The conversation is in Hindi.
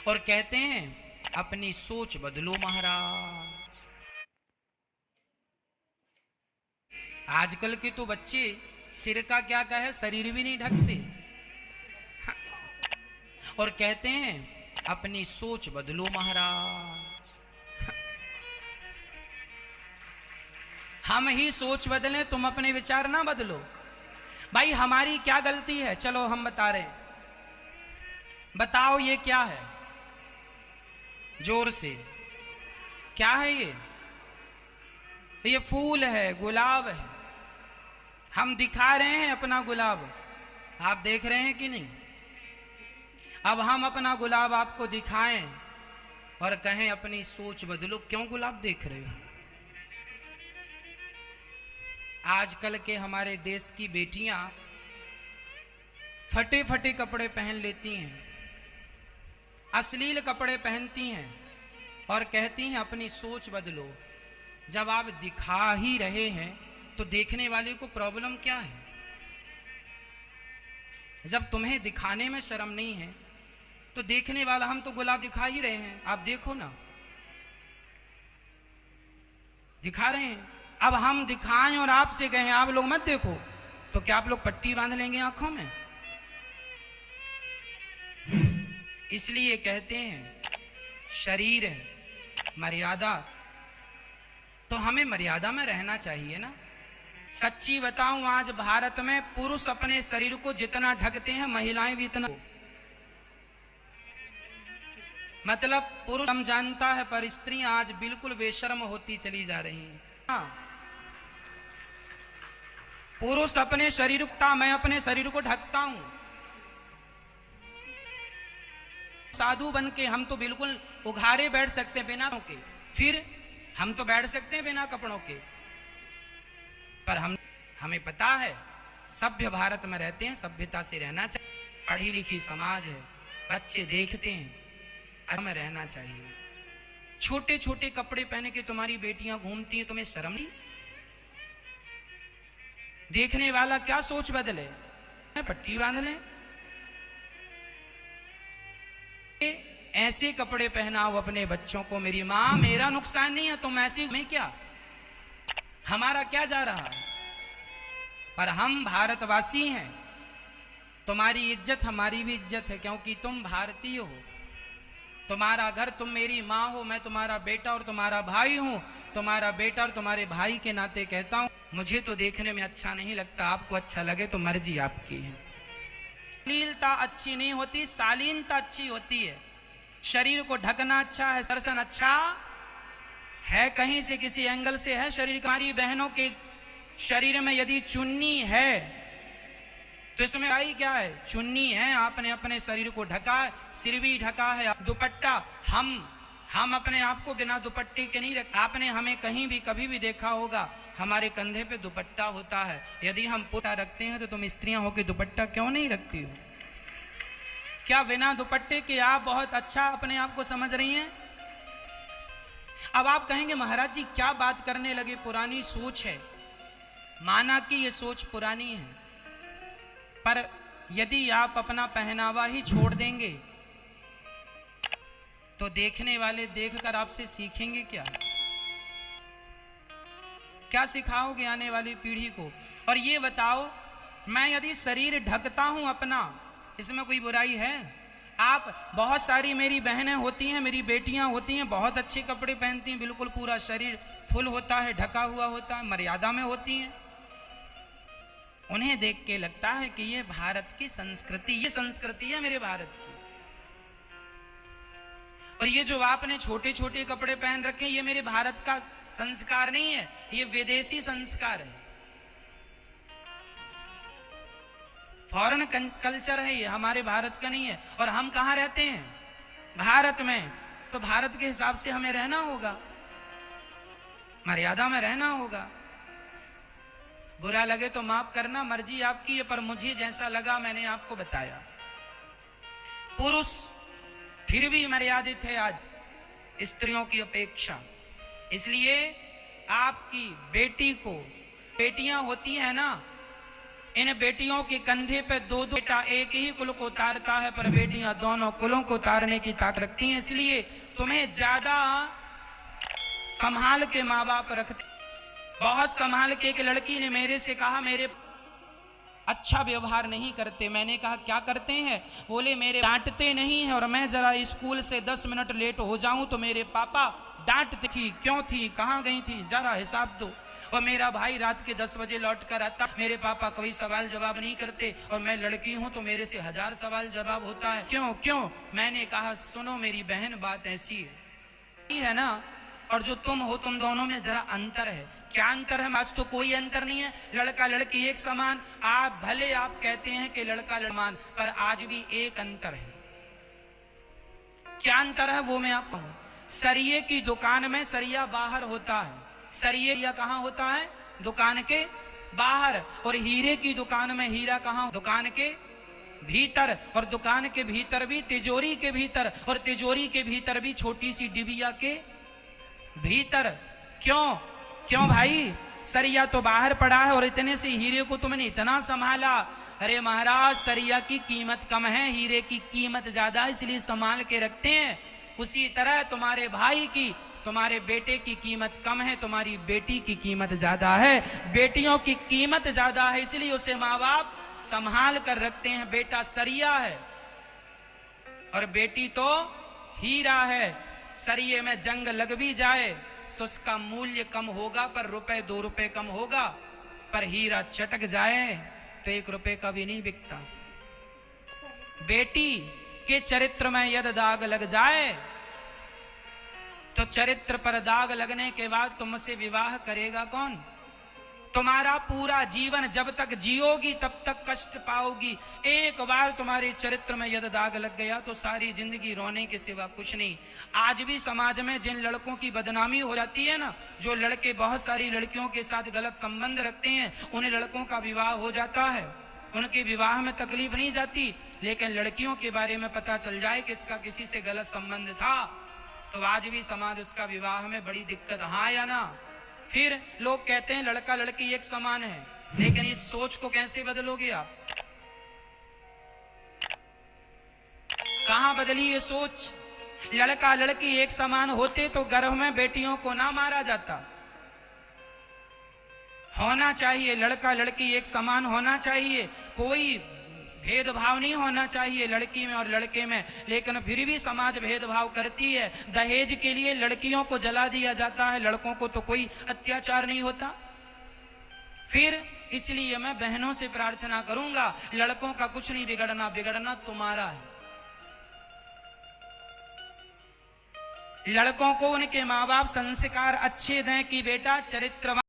और कहते हैं अपनी सोच बदलो महाराज। आजकल के तो बच्चे सिर का क्या कहे शरीर भी नहीं ढकते और कहते हैं अपनी सोच बदलो महाराज। हम ही सोच बदलें, तुम अपने विचार ना बदलो। भाई हमारी क्या गलती है? चलो हम बता रहे हैं, बताओ ये क्या है? जोर से, क्या है ये? ये फूल है, गुलाब है। हम दिखा रहे हैं अपना गुलाब, आप देख रहे हैं कि नहीं? अब हम अपना गुलाब आपको दिखाएं और कहें अपनी सोच बदलो, क्यों गुलाब देख रहे हो? आजकल के हमारे देश की बेटियां फटे फटे कपड़े पहन लेती हैं, अश्लील कपड़े पहनती हैं और कहती हैं अपनी सोच बदलो। जब आप दिखा ही रहे हैं तो देखने वाले को प्रॉब्लम क्या है? जब तुम्हें दिखाने में शर्म नहीं है तो देखने वाला, हम तो गुलाब दिखा ही रहे हैं, आप देखो ना, दिखा रहे हैं। अब हम दिखाएं और आपसे कहें आप लोग मत देखो, तो क्या आप लोग पट्टी बांध लेंगे आंखों में? इसलिए कहते हैं शरीर है मर्यादा, तो हमें मर्यादा में रहना चाहिए ना। सच्ची बताऊं, आज भारत में पुरुष अपने शरीर को जितना ढकते हैं महिलाएं भी इतना, मतलब पुरुष हम जानता है, पर स्त्रियां आज बिल्कुल बेशर्म होती चली जा रही हैं। पुरुष अपने शरीर का, मैं अपने शरीर को ढकता हूं, साधु बन के हम तो बिल्कुल उघारे बैठ सकते हैं बिना के, फिर हम तो बैठ सकते हैं बिना कपड़ों के, पर हमें पता है सभ्य भारत में रहते हैं, सभ्यता से रहना चाहिए, पढ़ी लिखी समाज है, बच्चे देखते हैं, हमें रहना चाहिए। छोटे छोटे कपड़े पहने के तुम्हारी बेटियां घूमती हैं, तुम्हें शर्म नहीं? देखने वाला क्या सोच बदले? पट्टी बांध ले। ऐसे कपड़े पहनाओ अपने बच्चों को, मेरी माँ मेरा नुकसान नहीं है, तुम ऐसी में क्या, हमारा क्या जा रहा है? पर हम भारतवासी हैं, तुम्हारी इज्जत हमारी भी इज्जत है, क्योंकि तुम भारतीय हो, तुम्हारा घर, तुम मेरी माँ हो, मैं तुम्हारा बेटा और तुम्हारा भाई हूँ, तुम्हारा बेटा और तुम्हारे भाई के नाते कहता हूँ, मुझे तो देखने में अच्छा नहीं लगता, आपको अच्छा लगे तो मर्जी आपकी है। अश्लीलता अच्छी नहीं होती, शालीनता अच्छी होती है। शरीर को ढकना अच्छा है, दर्शन अच्छा है, कहीं से किसी एंगल से है शरीर। हमारी बहनों के शरीर में यदि चुन्नी है तो इसमें भाई क्या है? चुन्नी है, आपने अपने शरीर को ढका, सिर भी ढका है, दुपट्टा, हम अपने आप को बिना दुपट्टे के नहीं रखते। आपने हमें कहीं भी कभी भी देखा होगा, हमारे कंधे पे दुपट्टा होता है। यदि हम पुटा रखते हैं तो तुम स्त्रियां होकर दुपट्टा क्यों नहीं रखती हो? क्या बिना दुपट्टे के आप बहुत अच्छा अपने आप को समझ रही हैं? अब आप कहेंगे महाराज जी क्या बात करने लगे, पुरानी सोच है। माना कि ये सोच पुरानी है, पर यदि आप अपना पहनावा ही छोड़ देंगे तो देखने वाले देखकर आपसे सीखेंगे क्या? क्या सिखाओगे आने वाली पीढ़ी को? और ये बताओ, मैं यदि शरीर ढकता हूं अपना, इसमें कोई बुराई है? आप, बहुत सारी मेरी बहनें होती हैं, मेरी बेटियां होती हैं, बहुत अच्छे कपड़े पहनती हैं, बिल्कुल पूरा शरीर फुल होता है, ढका हुआ होता है, मर्यादा में होती हैं। उन्हें देख के लगता है कि ये भारत की संस्कृति, ये संस्कृति है मेरे भारत की। और ये जो आपने छोटे छोटे कपड़े पहन रखे हैं, ये मेरे भारत का संस्कार नहीं है, ये विदेशी संस्कार है, फॉरेन कल्चर है, ये हमारे भारत का नहीं है। और हम कहाँ रहते हैं? भारत में। तो भारत के हिसाब से हमें रहना होगा, मर्यादा में रहना होगा। बुरा लगे तो माफ करना, मर्जी आपकी है, पर मुझे जैसा लगा मैंने आपको बताया। पुरुष फिर भी मर्यादित है आज स्त्रियों की अपेक्षा, इसलिए आपकी बेटी को, बेटियां होती हैं ना, इन बेटियों के कंधे पे दो दो बेटा एक ही कुल को उतारता है, पर बेटियां दोनों कुलों को उतारने की ताकत रखती हैं। इसलिए तुम्हें ज्यादा संभाल के माँ बाप रखते, बहुत संभाल के। एक लड़की ने मेरे से कहा मेरे अच्छा व्यवहार नहीं करते। मैंने कहा क्या करते हैं? बोले मेरे डांटते नहीं है, और मैं जरा स्कूल से 10 मिनट लेट हो जाऊं तो मेरे पापा डांटती थी। क्यों थी, कहाँ गई थी, जरा हिसाब दो। और मेरा भाई रात के 10 बजे लौट कर आता, मेरे पापा कोई सवाल जवाब नहीं करते, और मैं लड़की हूं तो मेरे से 1000 सवाल जवाब होता है। क्यों क्यों? मैंने कहा सुनो मेरी बहन, बात ऐसी है ना, और जो तुम हो तुम दोनों में जरा अंतर है। क्या अंतर है? आज तो कोई अंतर नहीं है, लड़का लड़की एक समान। आप भले आप कहते हैं कि लड़का लड़मान, पर आज भी एक अंतर है। क्या अंतर है वो मैं आपको कहूं। सरिये की दुकान में सरिया बाहर होता है, सरिया कहाँ होता है? दुकान के बाहर। और हीरे की दुकान में हीरा कहाँ? दुकान के भीतर। और दुकान के भीतर भी तिजोरी के भीतर, और तिजोरी के भीतर भी छोटी सी डिबिया के भीतर। क्यों क्यों भाई? सरिया तो बाहर पड़ा है और इतने से हीरे को तुमने इतना संभाला। अरे महाराज, सरिया की कीमत कम है, हीरे की कीमत ज्यादा है, इसलिए संभाल के रखते हैं। उसी तरह तुम्हारे भाई की, तुम्हारे बेटे की कीमत कम है, तुम्हारी बेटी की कीमत ज्यादा है। बेटियों की कीमत ज्यादा है, इसलिए उसे माँ बाप संभाल कर रखते हैं। बेटा सरिया है और बेटी तो हीरा है। सरिये में जंग लग भी जाए तो उसका मूल्य कम होगा, पर रुपए 2 रुपए कम होगा। पर हीरा चटक जाए तो 1 रुपए का भी नहीं बिकता। बेटी के चरित्र में यदि दाग लग जाए तो चरित्र पर दाग लगने के बाद तुमसे विवाह करेगा कौन? तुम्हारा पूरा जीवन जब तक जियोगी तब तक कष्ट पाओगी। एक बार तुम्हारे चरित्र में यदि दाग लग गया तो सारी जिंदगी रोने के सिवा कुछ नहीं। आज भी समाज में जिन लड़कों की बदनामी हो जाती है ना, जो लड़के बहुत सारी लड़कियों के साथ गलत संबंध रखते हैं, उन लड़कों का विवाह हो जाता है, उनके विवाह में तकलीफ नहीं जाती। लेकिन लड़कियों के बारे में पता चल जाए कि इसका किसी से गलत संबंध था, तो आज भी समाज उसका विवाह में बड़ी दिक्कत, हाँ या ना? फिर लोग कहते हैं लड़का लड़की एक समान है, लेकिन इस सोच को कैसे बदलोगे आप? कहां बदली ये सोच? लड़का लड़की एक समान होते तो गर्भ में बेटियों को ना मारा जाता। होना चाहिए, लड़का लड़की एक समान होना चाहिए, कोई भेदभाव नहीं होना चाहिए लड़की में और लड़के में। लेकिन फिर भी समाज भेदभाव करती है। दहेज के लिए लड़कियों को जला दिया जाता है, लड़कों को तो कोई अत्याचार नहीं होता। फिर इसलिए मैं बहनों से प्रार्थना करूंगा, लड़कों का कुछ नहीं बिगड़ना, बिगड़ना तुम्हारा है। लड़कों को उनके माँ बाप संस्कार अच्छे दें कि बेटा चरित्र